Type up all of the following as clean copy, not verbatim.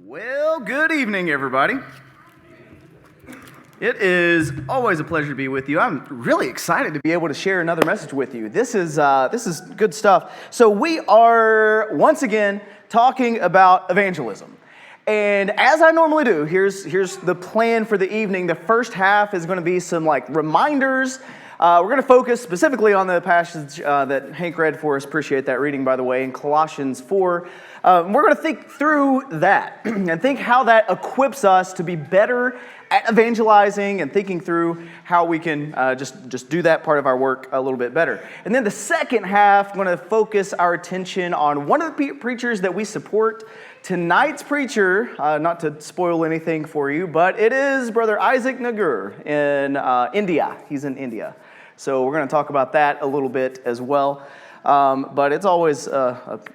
Well, good evening, everybody. It is always a pleasure to be with you. I'm really excited to be able to share another message with you. This is good stuff. So we are once again talking about evangelism. And as I normally do, here's the plan for the evening. The first half is going to be some reminders. We're going to focus specifically on the passage that Hank read for us. Appreciate that reading, by the way, in Colossians 4. We're going to think through that and think how that equips us to be better at evangelizing and thinking through how we can just do that part of our work a little bit better. And then the second half, I'm going to focus our attention on one of the preachers that we support. Tonight's preacher, not to spoil anything for you, but it is Brother Isaac Nagur in India. He's in India. So we're going to talk about that a little bit as well. But it's always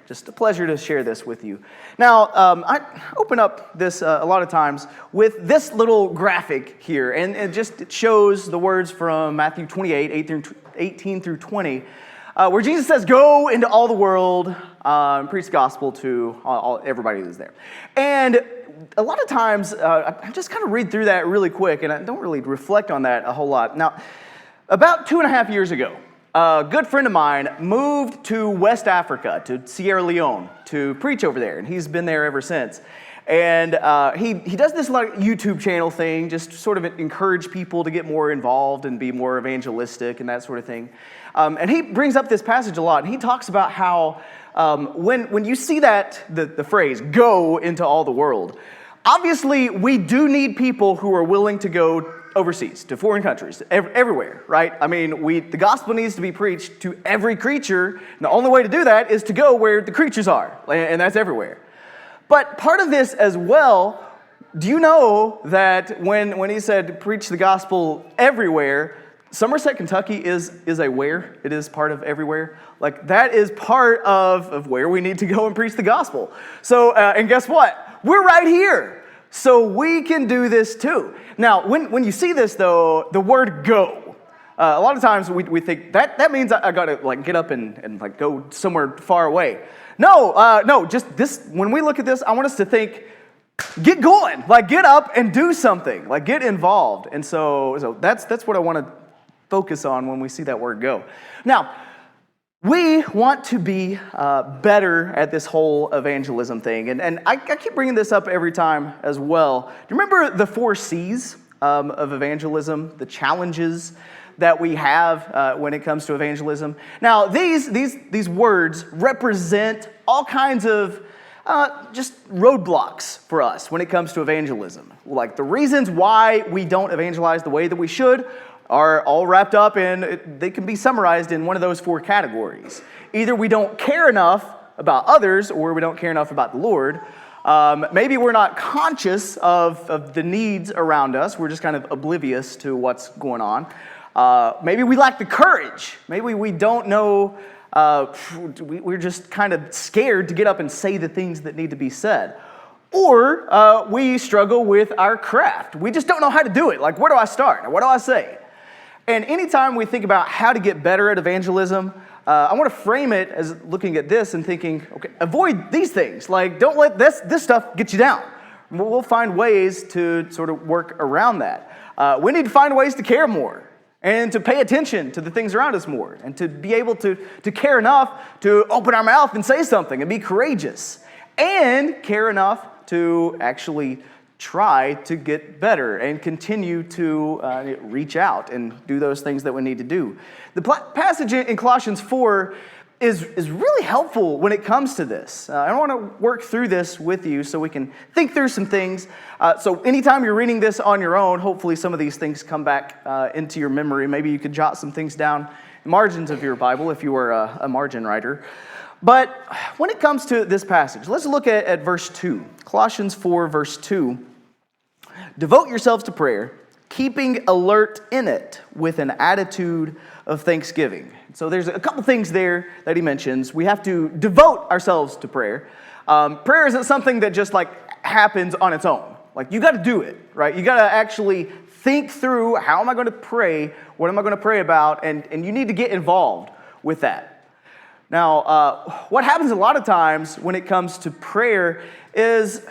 just a pleasure to share this with you. Now, I open up this a lot of times with this little graphic here, and it shows the words from Matthew 28, 18 through 20, where Jesus says, "Go into all the world and preach the gospel to everybody who's there." And a lot of times, I just kind of read through that really quick, and I don't really reflect on that a whole lot. Now, about 2.5 years ago, a good friend of mine moved to West Africa, to Sierra Leone, to preach over there, and he's been there ever since. And he does this YouTube channel thing, just sort of encourage people to get more involved and be more evangelistic and that sort of thing. And he brings up this passage a lot, and he talks about how when you see the phrase, "go into all the world," obviously we do need people who are willing to go overseas, to foreign countries, everywhere, right? I mean, the gospel needs to be preached to every creature, and the only way to do that is to go where the creatures are, and that's everywhere. But part of this as well, do you know that when he said preach the gospel everywhere, Somerset, Kentucky is a where? It is part of everywhere. That is part of where we need to go and preach the gospel. So, and guess what? We're right here. So we can do this too. Now, when you see this, though, the word "go," a lot of times we think that means I got to get up and go somewhere far away. No, just this. When we look at this, I want us to think, get going, get up and do something, get involved. And so that's what I want to focus on when we see that word "go." Now, we want to be better at this whole evangelism thing. And I keep bringing this up every time as well. Do you remember the 4 C's of evangelism, the challenges that we have when it comes to evangelism? Now, these words represent all kinds of just roadblocks for us when it comes to evangelism. The reasons why we don't evangelize the way that we should are all wrapped up they can be summarized in one of those 4 categories. Either we don't care enough about others, or we don't care enough about the Lord. Maybe we're not conscious of the needs around us. We're just kind of oblivious to what's going on. Maybe we lack the courage. Maybe we don't know. We're just kind of scared to get up and say the things that need to be said. Or we struggle with our craft. We just don't know how to do it. Where do I start? What do I say? And anytime we think about how to get better at evangelism, I want to frame it as looking at this and thinking, okay, avoid these things. Don't let this stuff get you down. We'll find ways to sort of work around that. We need to find ways to care more and to pay attention to the things around us more and to be able to care enough to open our mouth and say something and be courageous and care enough to actually try to get better and continue to reach out and do those things that we need to do. The passage in Colossians 4 is really helpful when it comes to this. I want to work through this with you so we can think through some things. So anytime you're reading this on your own, hopefully some of these things come back into your memory. Maybe you could jot some things down in the margins of your Bible if you were a margin writer. But when it comes to this passage, let's look at verse 2. Colossians 4, verse 2. "Devote yourselves to prayer, keeping alert in it with an attitude of thanksgiving." So there's a couple things there that he mentions. We have to devote ourselves to prayer. Prayer isn't something that just happens on its own. You got to do it, right? You got to actually think through, how am I going to pray? What am I going to pray about? And you need to get involved with that. Now, what happens a lot of times when it comes to prayer is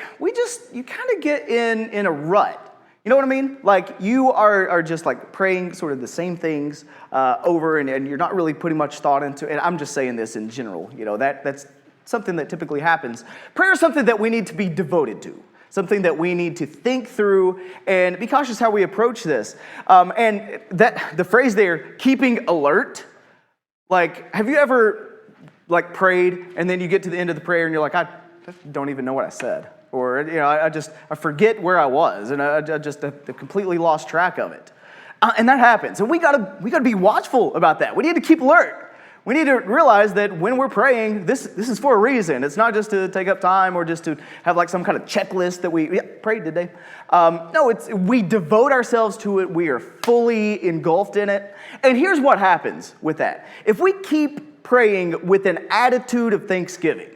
you kind of get in a rut. You know what I mean? Like you are just like praying sort of the same things over and you're not really putting much thought into it. And I'm just saying this in general. You know, that's something that typically happens. Prayer is something that we need to be devoted to. Something that we need to think through and be cautious how we approach this. And that the phrase there, keeping alert, like, have you ever like prayed and then you get to the end of the prayer and you're like, I don't even know what I said. Or, you know, I forget where I was and I just completely lost track of it. And that happens. And we gotta be watchful about that. We need to keep alert. We need to realize that when we're praying, this is for a reason. It's not just to take up time or just to have like some kind of checklist that we prayed today. No, we devote ourselves to it. We are fully engulfed in it. And here's what happens with that. If we keep praying with an attitude of thanksgiving,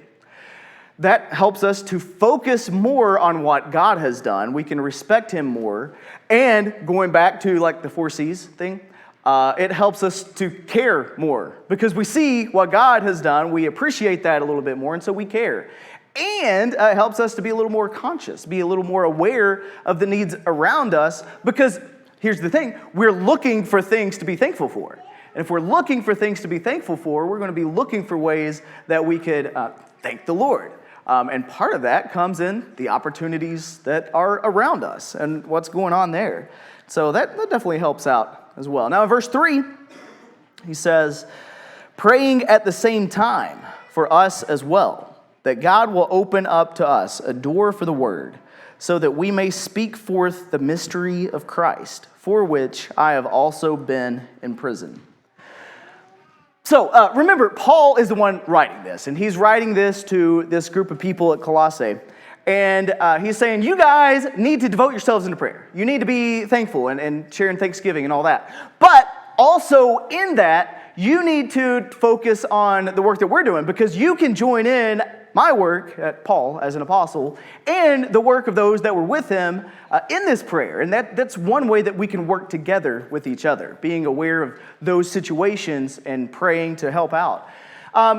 that helps us to focus more on what God has done. We can respect Him more. And going back to like the 4 C's thing, it helps us to care more because we see what God has done. We appreciate that a little bit more, and so we care. And it helps us to be a little more conscious, be a little more aware of the needs around us because here's the thing, we're looking for things to be thankful for. And if we're looking for things to be thankful for, we're going to be looking for ways that we could thank the Lord. And part of that comes in the opportunities that are around us and what's going on there. So that definitely helps out as well. Now in verse 3, he says, praying at the same time for us as well, that God will open up to us a door for the word, so that we may speak forth the mystery of Christ, for which I have also been in prison. So remember, Paul is the one writing this, and he's writing this to this group of people at Colossae. And he's saying, you guys need to devote yourselves into prayer. You need to be thankful and sharing Thanksgiving and all that. But also in that, you need to focus on the work that we're doing because you can join in my work at Paul as an apostle and the work of those that were with him in this prayer. And that's one way that we can work together with each other, being aware of those situations and praying to help out.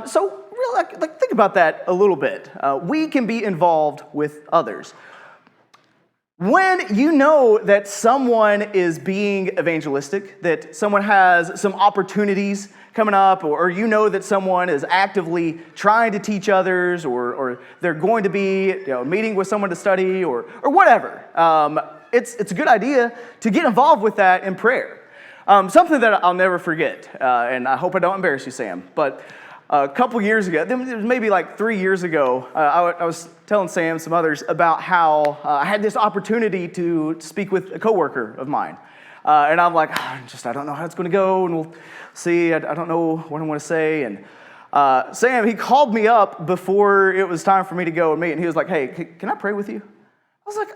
So think about that a little bit. We can be involved with others. When you know that someone is being evangelistic, that someone has some opportunities coming up, or you know that someone is actively trying to teach others, or they're going to be meeting with someone to study, or whatever, it's a good idea to get involved with that in prayer. Something that I'll never forget, and I hope I don't embarrass you, Sam, but a couple years ago, maybe like 3 years ago, I was telling Sam, some others, about how I had this opportunity to speak with a coworker of mine. And I'm like, I don't know how it's going to go, and we'll see. I don't know what I want to say. And Sam, he called me up before it was time for me to go and meet, and he was like, hey, can I pray with you? I was like,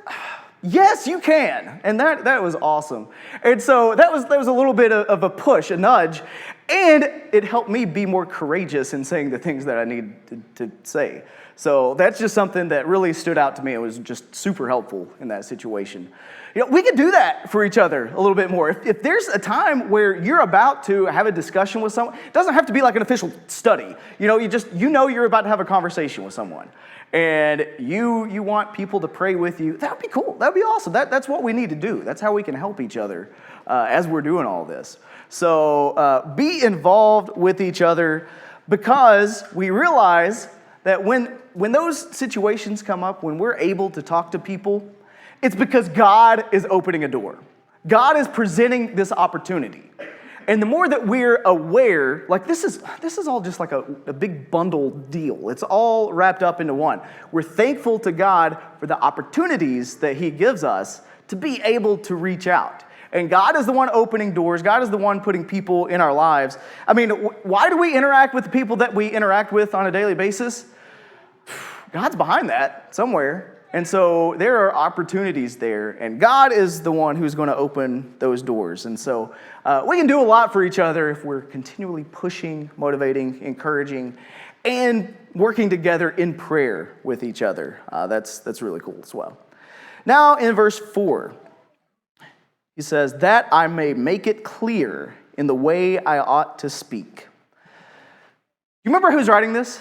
yes, you can. And that was awesome. And so that was a little bit of a push, a nudge. And it helped me be more courageous in saying the things that I need to say. So that's just something that really stood out to me. It was just super helpful in that situation. We can do that for each other a little bit more. If there's a time where you're about to have a discussion with someone, it doesn't have to be like an official study. You're about to have a conversation with someone. And you want people to pray with you, that would be cool. That would be awesome. That's what we need to do. That's how we can help each other as we're doing all this. So be involved with each other because we realize that when those situations come up, when we're able to talk to people, it's because God is opening a door. God is presenting this opportunity. And the more that we're aware, like this is all just like a big bundle deal. It's all wrapped up into one. We're thankful to God for the opportunities that He gives us to be able to reach out. And God is the one opening doors. God is the one putting people in our lives. I mean, why do we interact with the people that we interact with on a daily basis? God's behind that somewhere. And so there are opportunities there, and God is the one who's going to open those doors. And so we can do a lot for each other if we're continually pushing, motivating, encouraging, and working together in prayer with each other. That's really cool as well. Now in verse 4, he says, that I may make it clear in the way I ought to speak. You remember who's writing this?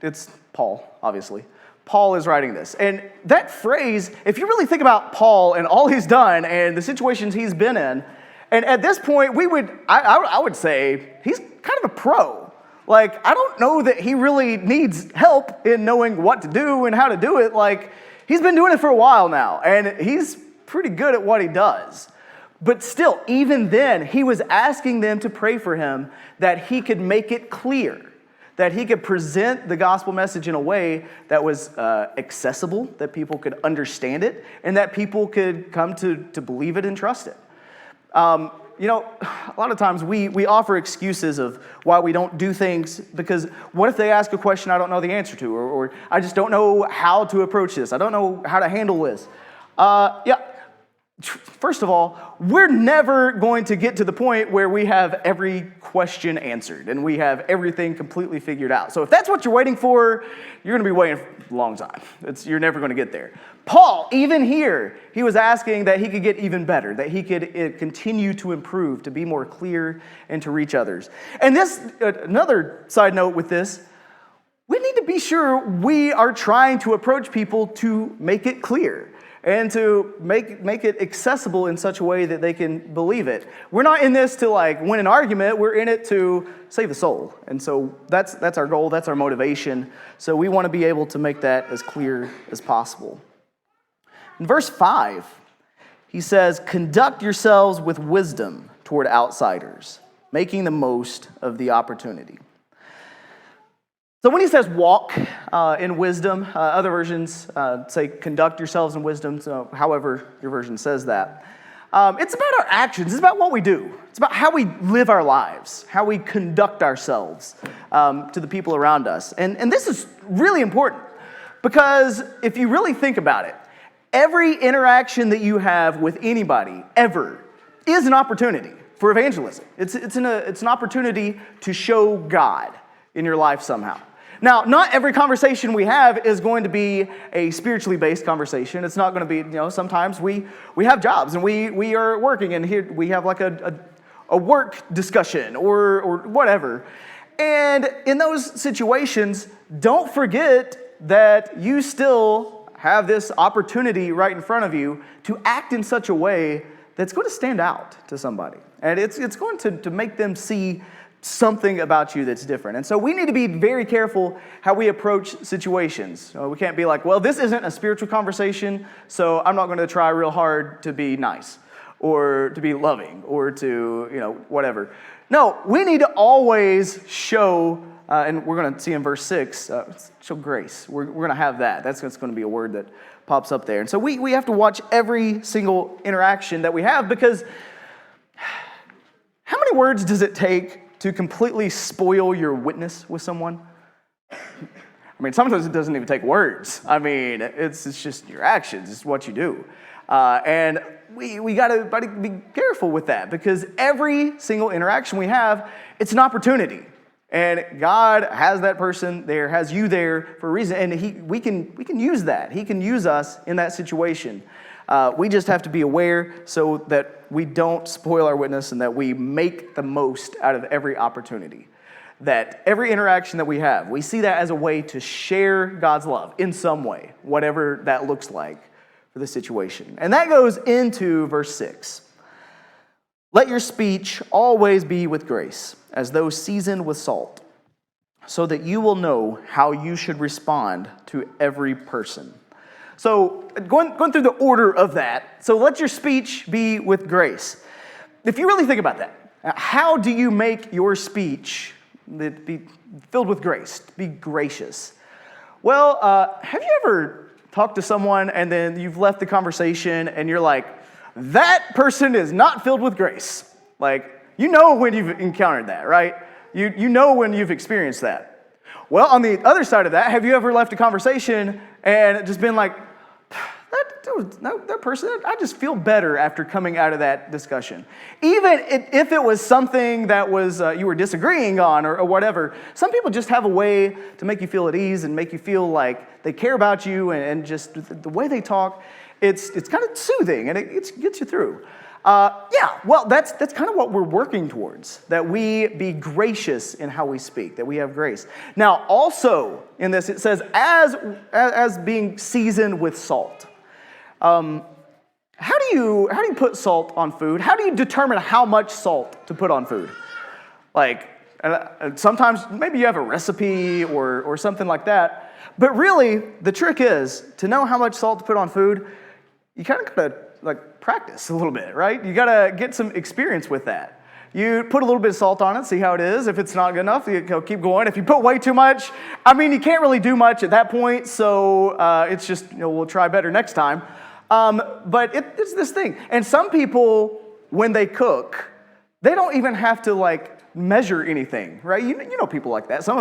It's Paul, obviously. Paul is writing this. And that phrase, if you really think about Paul and all he's done and the situations he's been in, and at this point, I would say he's kind of a pro. Like, I don't know that he really needs help in knowing what to do and how to do it. Like, he's been doing it for a while now, and he's pretty good at what he does. But still, even then, he was asking them to pray for him that he could make it clear, that he could present the gospel message in a way that was accessible, that people could understand it, and that people could come to believe it and trust it. A lot of times we offer excuses of why we don't do things because what if they ask a question I don't know the answer to, or I just don't know how to approach this, I don't know how to handle this. First of all, we're never going to get to the point where we have every question answered and we have everything completely figured out. So if that's what you're waiting for, you're going to be waiting for a long time. You're never going to get there. Paul, even here, he was asking that he could get even better, that he could continue to improve, to be more clear, and to reach others. And this, another side note with this, we need to be sure we are trying to approach people to make it clear and to make it accessible in such a way that they can believe it. We're not in this to win an argument, we're in it to save the soul. And so that's our goal, that's our motivation. So we want to be able to make that as clear as possible. In verse 5, he says, "Conduct yourselves with wisdom toward outsiders, making the most of the opportunity." So when he says walk in wisdom, other versions say conduct yourselves in wisdom, so however your version says that. It's about our actions. It's about what we do. It's about how we live our lives, how we conduct ourselves to the people around us. And this is really important because if you really think about it, every interaction that you have with anybody ever is an opportunity for evangelism. It's an opportunity to show God in your life somehow. Now, not every conversation we have is going to be a spiritually based conversation. It's not going to be, sometimes we have jobs and we are working and here we have like a work discussion or whatever. And in those situations, don't forget that you still have this opportunity right in front of you to act in such a way that's going to stand out to somebody. And it's going to make them see something about you that's different. And so we need to be very careful how we approach situations. We can't be like, well, this isn't a spiritual conversation, so I'm not going to try real hard to be nice or to be loving or to, whatever. No, we need to always show, and we're going to see in verse 6, show grace. We're going to have that. That's going to be a word that pops up there. And so we have to watch every single interaction that we have because how many words does it take to completely spoil your witness with someone? I mean, sometimes it doesn't even take words. I mean, it's just your actions. It's what you do. And we got to be careful with that because every single interaction we have, it's an opportunity. And God has that person there, has you there for a reason. And we can use that. He can use us in that situation. We just have to be aware so that we don't spoil our witness and that we make the most out of every opportunity. That every interaction that we have, we see that as a way to share God's love in some way, whatever that looks like for the situation. And that goes into verse 6. "Let your speech always be with grace, as though seasoned with salt, so that you will know how you should respond to every person." So going through the order of that, so let your speech be with grace. If you really think about that, how do you make your speech be filled with grace, be gracious? Well, have you ever talked to someone and then you've left the conversation and you're like, that person is not filled with grace? Like, when you've encountered that, right? You know when you've experienced that. Well, on the other side of that, have you ever left a conversation and just been like, that person, I just feel better after coming out of that discussion. Even if it was something that was you were disagreeing on or whatever, some people just have a way to make you feel at ease and make you feel like they care about you and just the way they talk, it's kind of soothing and it gets you through. Yeah, well, that's kind of what we're working towards, that we be gracious in how we speak, that we have grace. Now, also in this, it says, as being seasoned with salt. How do you put salt on food? How do you determine how much salt to put on food? Like, sometimes maybe you have a recipe or something like that, but really, the trick is, to know how much salt to put on food, you kind of gotta, practice a little bit, right? You gotta get some experience with that. You put a little bit of salt on it, see how it is. If it's not good enough, you keep going. If you put way too much, you can't really do much at that point, so it's just, we'll try better next time. But it's this thing. And some people, when they cook, they don't even have to, measure anything, right? You know people like that. A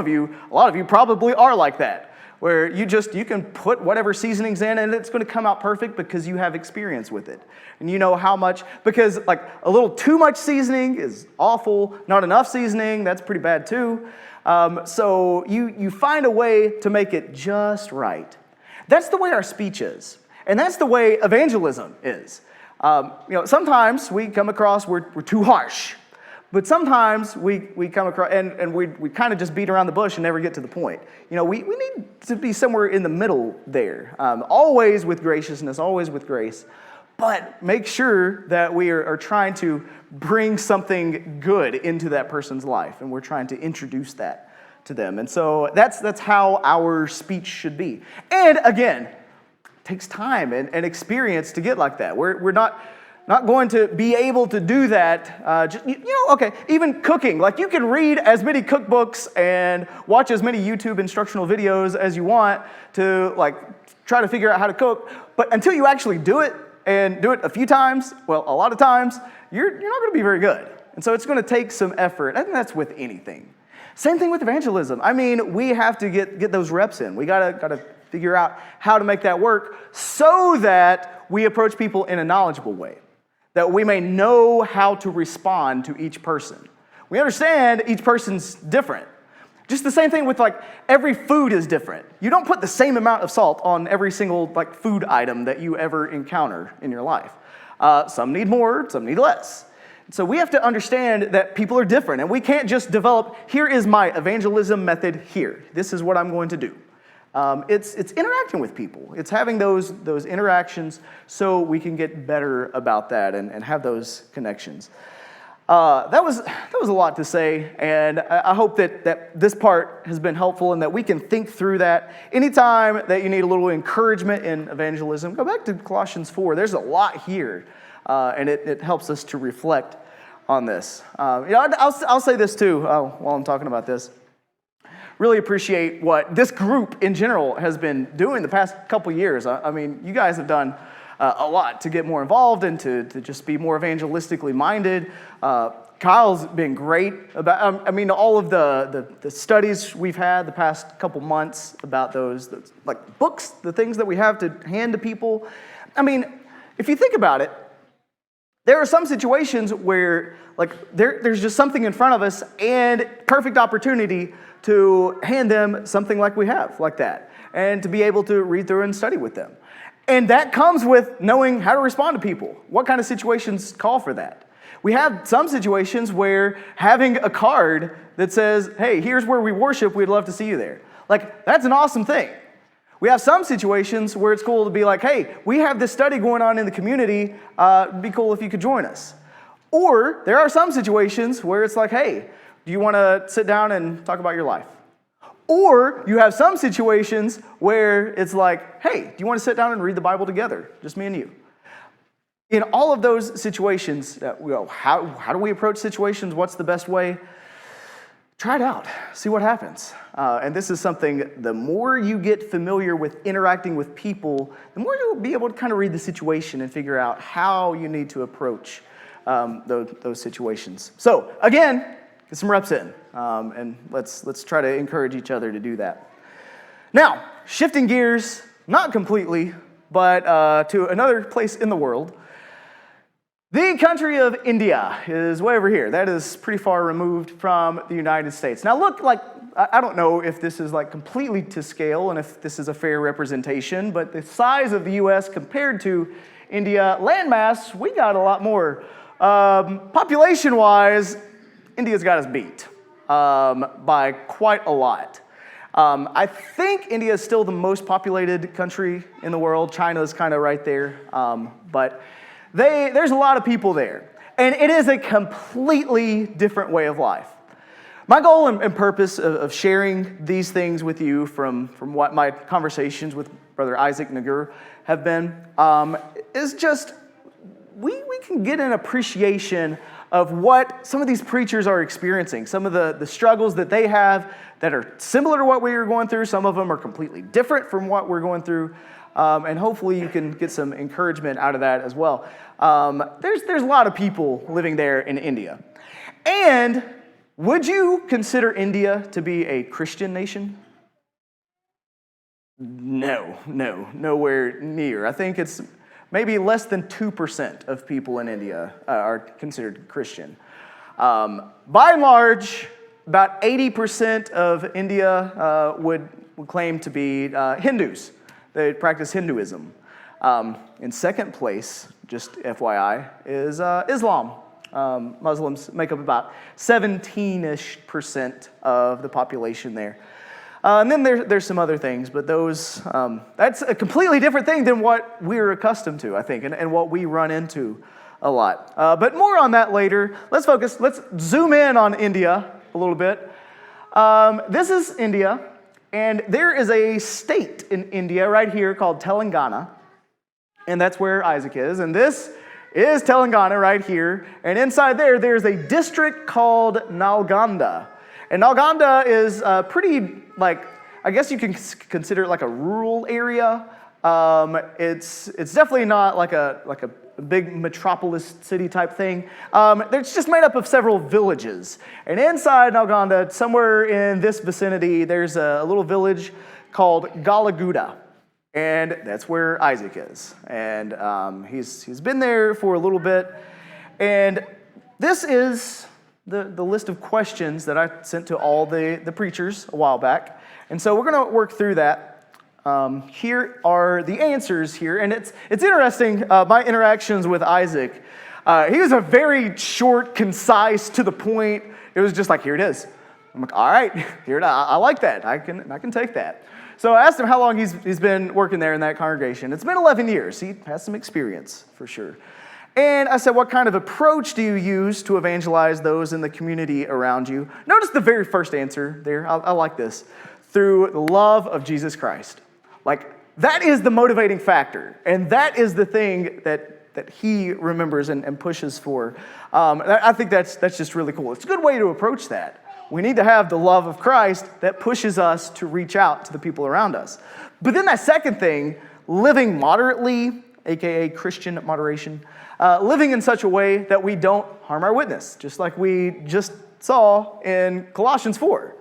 lot of you probably are like that, where you can put whatever seasonings in and it's going to come out perfect because you have experience with it. And you know how much, because a little too much seasoning is awful, not enough seasoning, that's pretty bad too. So you find a way to make it just right. That's the way our speech is. And that's the way evangelism is. Sometimes we come across, we're too harsh. But sometimes we come across, and we kind of just beat around the bush and never get to the point. We need to be somewhere in the middle there. Always with graciousness, always with grace. But make sure that we are trying to bring something good into that person's life. And we're trying to introduce that to them. And so that's how our speech should be. And again, it takes time and experience to get like that. We're not going to be able to do that. Even cooking. You can read as many cookbooks and watch as many YouTube instructional videos as you want to try to figure out how to cook. But until you actually do it and do it a few times, a lot of times, you're not going to be very good. And so it's going to take some effort. I think that's with anything. Same thing with evangelism. We have to get those reps in. We gotta figure out how to make that work so that we approach people in a knowledgeable way, that we may know how to respond to each person. We understand each person's different. Just the same thing with every food is different. You don't put the same amount of salt on every single food item that you ever encounter in your life. Some need more, some need less. So we have to understand that people are different, and we can't just develop, here is my evangelism method here. This is what I'm going to do. It's interacting with people. It's having those interactions so we can get better about that and have those connections. That was a lot to say, and I hope that this part has been helpful and that we can think through that. Anytime that you need a little encouragement in evangelism, go back to Colossians 4. There's a lot here, and it helps us to reflect on this. I'll say this too while I'm talking about this. Really appreciate what this group in general has been doing the past couple years. You guys have done a lot to get more involved and to just be more evangelistically minded. Kyle's been great about, all of the studies we've had the past couple months about those books, the things that we have to hand to people. If you think about it, there are some situations where there's just something in front of us and perfect opportunity to hand them something like we have, like that, and to be able to read through and study with them. And that comes with knowing how to respond to people. What kind of situations call for that? We have some situations where having a card that says, hey, here's where we worship, we'd love to see you there. That's an awesome thing. We have some situations where it's cool to be hey, we have this study going on in the community, it'd be cool if you could join us. Or there are some situations where it's hey, do you want to sit down and talk about your life? Or you have some situations where it's hey, do you want to sit down and read the Bible together? Just me and you. In all of those situations, how do we approach situations? What's the best way? Try it out. See what happens. And this is something, the more you get familiar with interacting with people, the more you'll be able to kind of read the situation and figure out how you need to approach those situations. So, again, get some reps in, and let's try to encourage each other to do that. Now, shifting gears, not completely, but to another place in the world. The country of India is way over here. That is pretty far removed from the United States. Now, look, I don't know if this is completely to scale and if this is a fair representation, but the size of the U.S. compared to India, landmass, we got a lot more Population-wise, India's got us beat by quite a lot. I think India is still the most populated country in the world. China's kind of right there. But there's a lot of people there. And it is a completely different way of life. My goal and purpose of sharing these things with you from what my conversations with Brother Isaac Nagur have been is just we can get an appreciation of what some of these preachers are experiencing, some of the struggles that they have that are similar to what we are going through. Some of them are completely different from what we're going through. And hopefully you can get some encouragement out of that as well. There's a lot of people living there in India. And would you consider India to be a Christian nation? No, nowhere near. I think it's maybe less than 2% of people in India are considered Christian. By and large, about 80% of India would claim to be Hindus. They practice Hinduism. In second place, just FYI, is Islam. Muslims make up about 17-ish% of the population there. And then there's some other things, but that's a completely different thing than what we're accustomed to, I think, and what we run into a lot. But more on that later. Let's zoom in on India a little bit. This is India, and there is a state in India right here called Telangana, and that's where Isaac is, and this is Telangana right here, and inside there's a district called Nalgonda. And Nalgonda is pretty, I guess you can consider it like a rural area. It's definitely not like a big metropolis city type thing. It's just made up of several villages. And inside Nalgonda, somewhere in this vicinity, there's a little village called Galaguda. And that's where Isaac is. And he's been there for a little bit. And this is the list of questions that I sent to all the preachers a while back. And so we're going to work through that. Here are the answers here. And it's interesting, my interactions with Isaac. He was a very short, concise, to the point. It was just like, here it is. I'm like, all right, here it is. I like that. I can take that. So I asked him how long he's been working there in that congregation. It's been 11 years. He has some experience, for sure. And I said, what kind of approach do you use to evangelize those in the community around you? Notice the very first answer there. I like this. Through the love of Jesus Christ. That is the motivating factor. And that is the thing that he remembers and pushes for. I think that's just really cool. It's a good way to approach that. We need to have the love of Christ that pushes us to reach out to the people around us. But then that second thing, living moderately, aka Christian moderation, living in such a way that we don't harm our witness, just like we just saw in Colossians 4.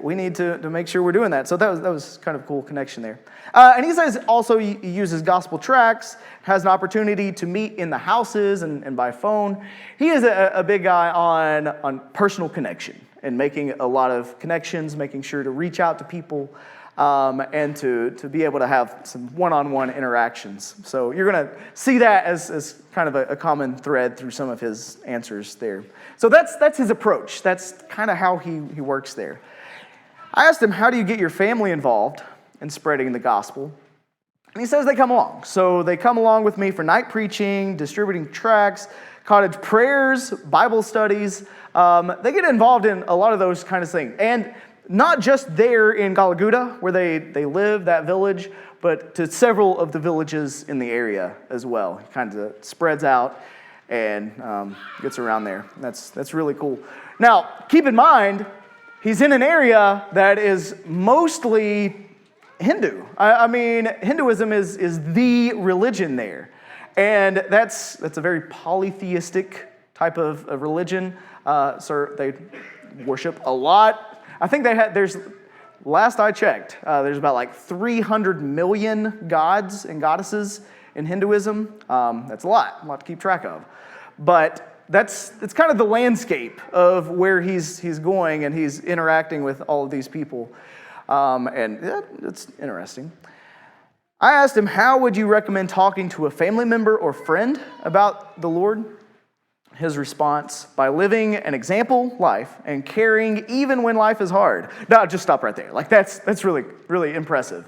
We need to make sure we're doing that. So that was kind of a cool connection there. And he says also he uses gospel tracts, has an opportunity to meet in the houses and by phone. He is a big guy on personal connection and making a lot of connections, making sure to reach out to people and to be able to have some one-on-one interactions. So you're going to see that as kind of a common thread through some of his answers there. So that's his approach. That's kind of how he works there. I asked him, how do you get your family involved in spreading the gospel? And he says they come along. So they come along with me for night preaching, distributing tracts, cottage prayers, Bible studies. They get involved in a lot of those kind of things. And not just there in Galaguda, where they live, that village, but to several of the villages in the area as well. It kind of spreads out and gets around there. That's really cool. Now, keep in mind, he's in an area that is mostly Hindu. I mean, Hinduism is the religion there. And that's a very polytheistic type of religion. So they worship a lot. I think last I checked, there's about 300 million gods and goddesses in Hinduism. That's a lot to keep track of. But it's kind of the landscape of where he's going, and he's interacting with all of these people. And it's interesting. I asked him, how would you recommend talking to a family member or friend about the Lord? his response by living an example life and caring even when life is hard. No, just stop right there. Like that's really, really impressive.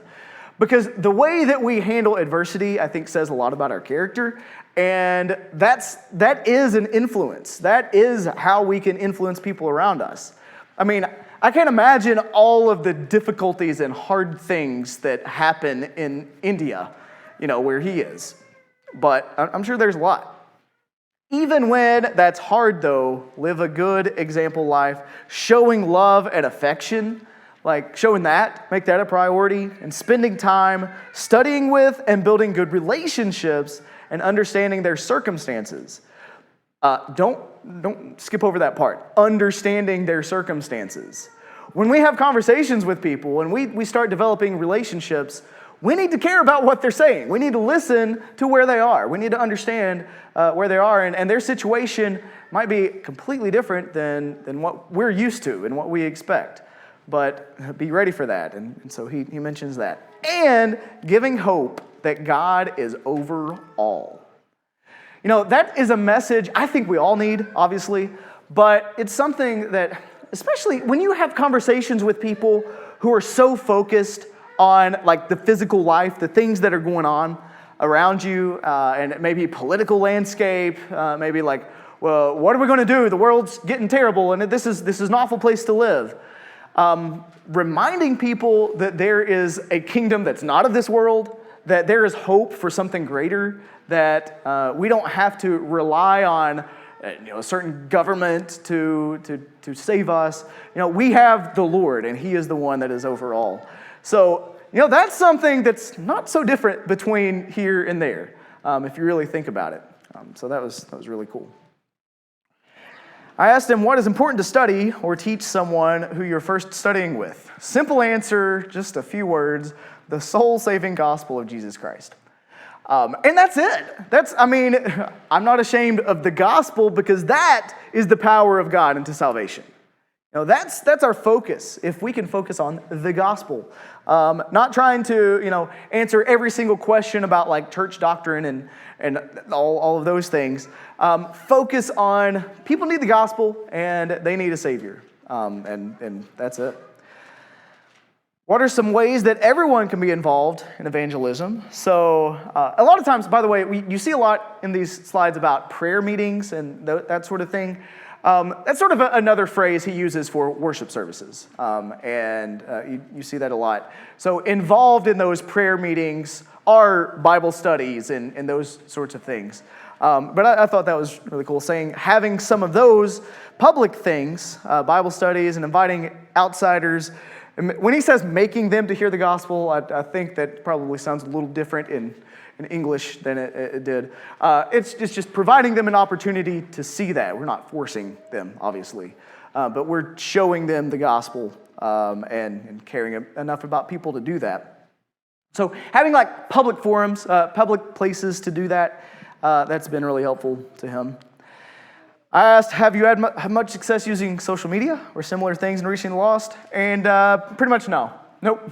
Because the way that we handle adversity, I think, says a lot about our character. And that is an influence. That is how we can influence people around us. I mean, I can't imagine all of the difficulties and hard things that happen in India, where he is. But I'm sure there's a lot. Even when that's hard, though, live a good example life, showing love and affection, like showing that, make that a priority, and spending time studying with and building good relationships and understanding their circumstances. Don't skip over that part. Understanding their circumstances. When we have conversations with people and we start developing relationships, we need to care about what they're saying. We need to listen to where they are. We need to understand where they are, and their situation might be completely different than what we're used to and what we expect. But be ready for that, and so he mentions that. And giving hope that God is over all. That is a message I think we all need, obviously, but it's something that, especially when you have conversations with people who are so focused on like the physical life, the things that are going on around you, and maybe political landscape, maybe like, well, what are we going to do? The world's getting terrible, and this is an awful place to live. Reminding people that there is a kingdom that's not of this world, that there is hope for something greater, that we don't have to rely on a certain government to save us. We have the Lord, and He is the one that is over all. So, that's something that's not so different between here and there, if you really think about it. So that was really cool. I asked him, what is important to study or teach someone who you're first studying with? Simple answer, just a few words: the soul-saving gospel of Jesus Christ. And that's it. I'm not ashamed of the gospel because that is the power of God into salvation. That's our focus, if we can focus on the gospel. Not trying to, answer every single question about like church doctrine and all of those things. Focus on people need the gospel and they need a savior. And that's it. What are some ways that everyone can be involved in evangelism? So a lot of times, by the way, you see a lot in these slides about prayer meetings and that sort of thing. That's sort of another phrase he uses for worship services, and you see that a lot. So involved in those prayer meetings are Bible studies and those sorts of things. But I thought that was really cool, having some of those public things, Bible studies and inviting outsiders. When he says making them to hear the gospel, I think that probably sounds a little different in English than it did. It's just providing them an opportunity to see that. We're not forcing them, obviously, but we're showing them the gospel and caring enough about people to do that. So having like public forums, public places to do that, that's been really helpful to him. I asked, have you had much success using social media or similar things in reaching the lost? And pretty much no. Nope.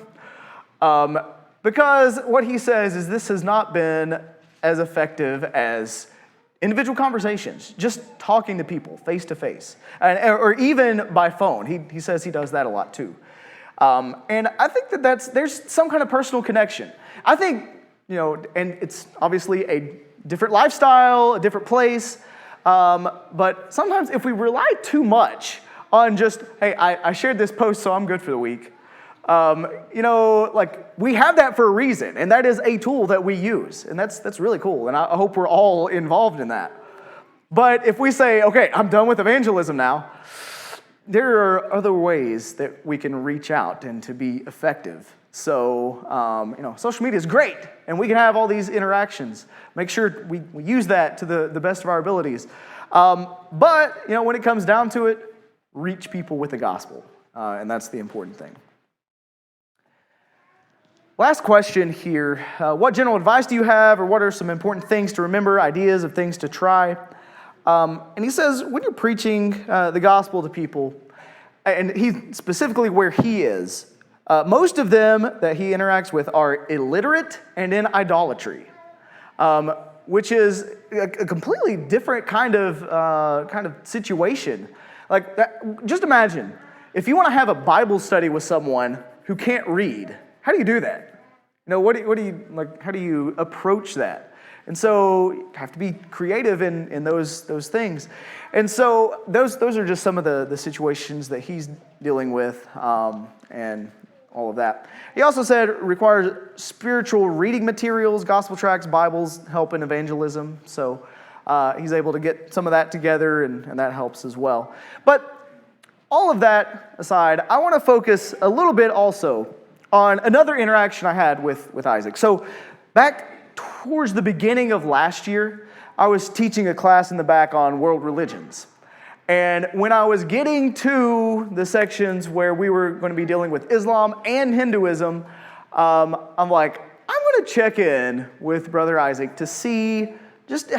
Because what he says is this has not been as effective as individual conversations, just talking to people face to face, or even by phone. He says he does that a lot too. And I think there's some kind of personal connection. I think, and it's obviously a different lifestyle, a different place, but sometimes if we rely too much on just, hey, I shared this post, so I'm good for the week, we have that for a reason, and that is a tool that we use, and that's really cool, and I hope we're all involved in that. But if we say, okay, I'm done with evangelism now, there are other ways that we can reach out and to be effective. So, social media is great, and we can have all these interactions. Make sure we use that to the best of our abilities. But, when it comes down to it, reach people with the gospel, and that's the important thing. Last question here. What general advice do you have, or what are some important things to remember, ideas of things to try? And he says, when you're preaching the gospel to people, and he specifically where he is, most of them that he interacts with are illiterate and in idolatry. which is a completely different kind of situation. Like that, just imagine if you want to have a Bible study with someone who can't read. How do you do that? What do you like? How do you approach that? And so you have to be creative in those things. And so those are just some of the situations that he's dealing with, and all of that. He also said it requires spiritual reading materials, gospel tracts, Bibles, help in evangelism. So he's able to get some of that together, and that helps as well. But all of that aside, I want to focus a little bit also on another interaction I had with Isaac. So back towards the beginning of last year, I was teaching a class in the back on world religions. And when I was getting to the sections where we were going to be dealing with Islam and Hinduism, I'm like, I want to check in with Brother Isaac to see just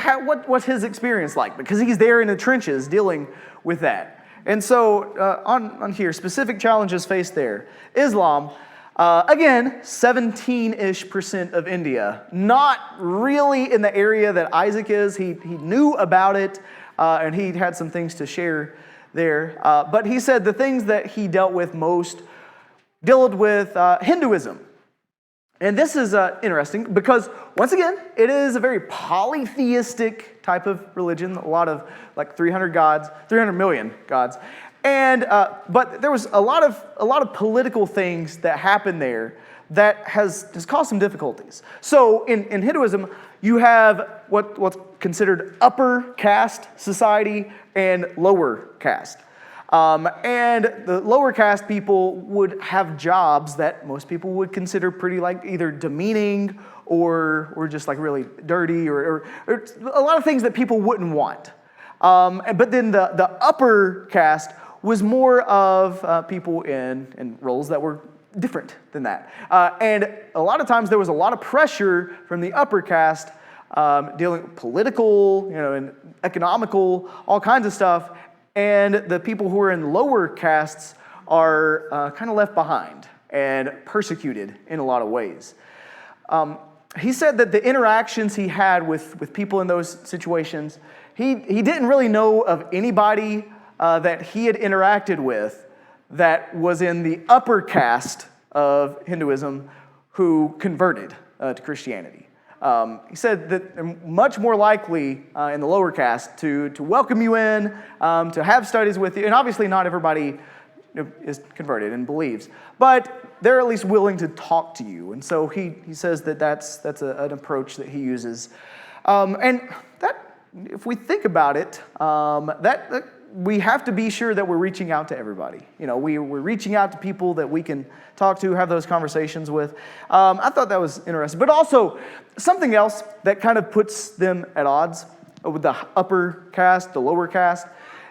what's his experience like, because he's there in the trenches dealing with that. And so on here, specific challenges faced there. Islam, again, 17-ish% of India. Not really in the area that Isaac is. He knew about it, and he had some things to share there. But he said the things that he dealt with most dealt with Hinduism. And this is interesting because, once again, it is a very polytheistic type of religion. A lot of, like, 300 million gods. And but there was a lot of political things that happened there that has caused some difficulties. So in Hinduism, you have what's considered upper caste society and lower caste. And the lower caste people would have jobs that most people would consider pretty, like, either demeaning or just like really dirty or a lot of things that people wouldn't want. But then the upper caste was more of people in roles that were different than that. And a lot of times there was a lot of pressure from the upper caste dealing with political, and economical, all kinds of stuff. And the people who are in lower castes are kind of left behind and persecuted in a lot of ways. He said that the interactions he had with people in those situations, he didn't really know of anybody that he had interacted with that was in the upper caste of Hinduism who converted to Christianity. He said that they're much more likely in the lower caste to welcome you in, to have studies with you, and obviously not everybody is converted and believes, but they're at least willing to talk to you. And so he says that's an approach that he uses. And that, if we think about it, that we have to be sure that we're reaching out to everybody. We're reaching out to people that we can talk to, have those conversations with. I thought that was interesting. But also, something else that kind of puts them at odds with the upper caste, the lower caste,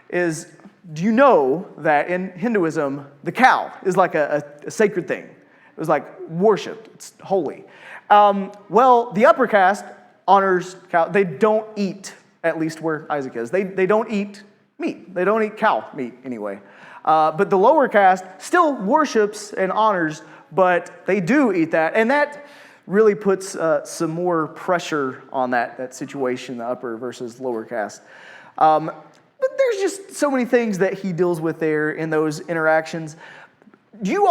is, do you know that in Hinduism, the cow is like a sacred thing? It was like worshipped. It's holy. Well, the upper caste honors cow. They don't eat, at least where Isaac is. They don't eat meat. They don't eat cow meat anyway. But the lower caste still worships and honors, but they do eat that. And that really puts some more pressure on that situation, the upper versus lower caste. But there's just so many things that he deals with there in those interactions. Do you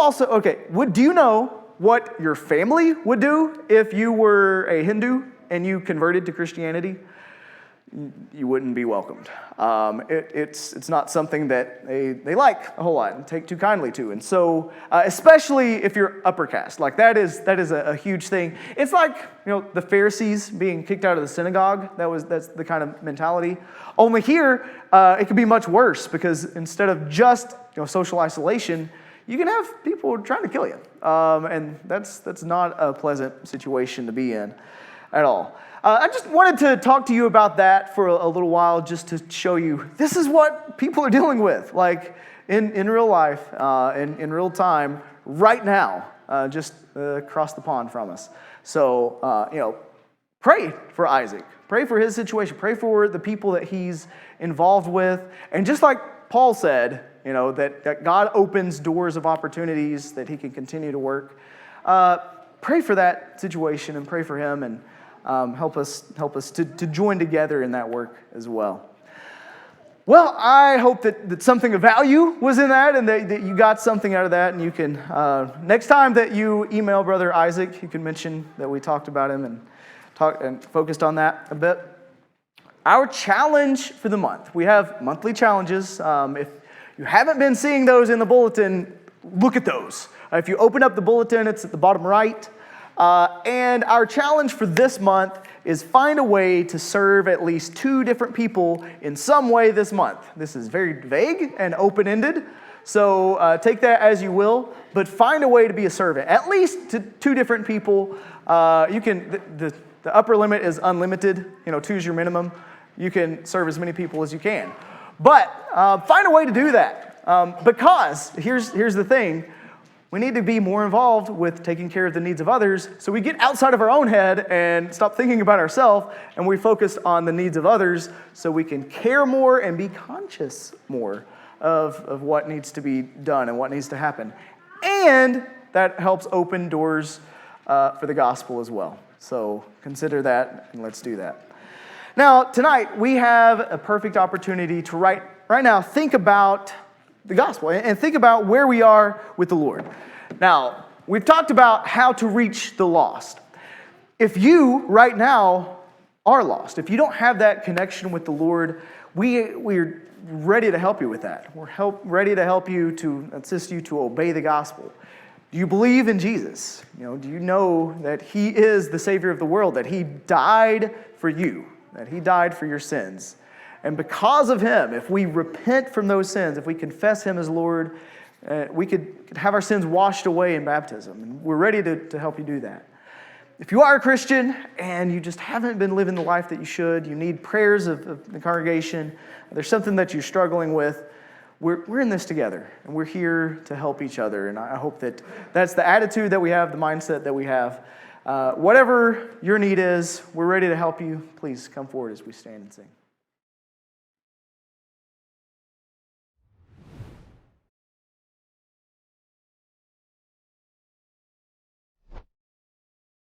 know what your family would do if you were a Hindu and you converted to Christianity? You wouldn't be welcomed. It's not something that they like a whole lot and take too kindly to. And so, especially if you're upper caste, like that is a huge thing. It's like, the Pharisees being kicked out of the synagogue. That's the kind of mentality. Only here, it could be much worse, because instead of just social isolation, you can have people trying to kill you, and that's not a pleasant situation to be in at all. I just wanted to talk to you about that for a little while, just to show you this is what people are dealing with, like in real life, in real time, right now, just across the pond from us. So, pray for Isaac. Pray for his situation. Pray for the people that he's involved with. And just like Paul said, that God opens doors of opportunities that he can continue to work. Pray for that situation and pray for him. And help us to join together in that work as well. Well, I hope that something of value was in that and that you got something out of that. And you can, next time that you email Brother Isaac, you can mention that we talked about him and focused on that a bit. Our challenge for the month. We have monthly challenges. If you haven't been seeing those in the bulletin, look at those. If you open up the bulletin, it's at the bottom right. And our challenge for this month is find a way to serve at least 2 different people in some way this month. This is very vague and open-ended, so take that as you will, but find a way to be a servant, at least to 2 different people. You can, the upper limit is unlimited, 2 is your minimum. You can serve as many people as you can. But find a way to do that, because here's the thing. We need to be more involved with taking care of the needs of others, so we get outside of our own head and stop thinking about ourselves, and we focus on the needs of others so we can care more and be conscious more of what needs to be done and what needs to happen. And that helps open doors for the gospel as well. So consider that, and let's do that. Now, tonight, we have a perfect opportunity to right now think about the gospel and think about where we are with the Lord. Now, we've talked about how to reach the lost. If you right now are lost, if you don't have that connection with the Lord, we're ready to help you with that. We're ready to help you, to assist you to obey the gospel. Do you believe in Jesus? Do you know that He is the Savior of the world, that He died for you, that He died for your sins? And because of Him, if we repent from those sins, if we confess Him as Lord, we could have our sins washed away in baptism. And we're ready to help you do that. If you are a Christian and you just haven't been living the life that you should, you need prayers of the congregation, there's something that you're struggling with, we're in this together. And we're here to help each other. And I hope that that's the attitude that we have, the mindset that we have. Whatever your need is, we're ready to help you. Please come forward as we stand and sing.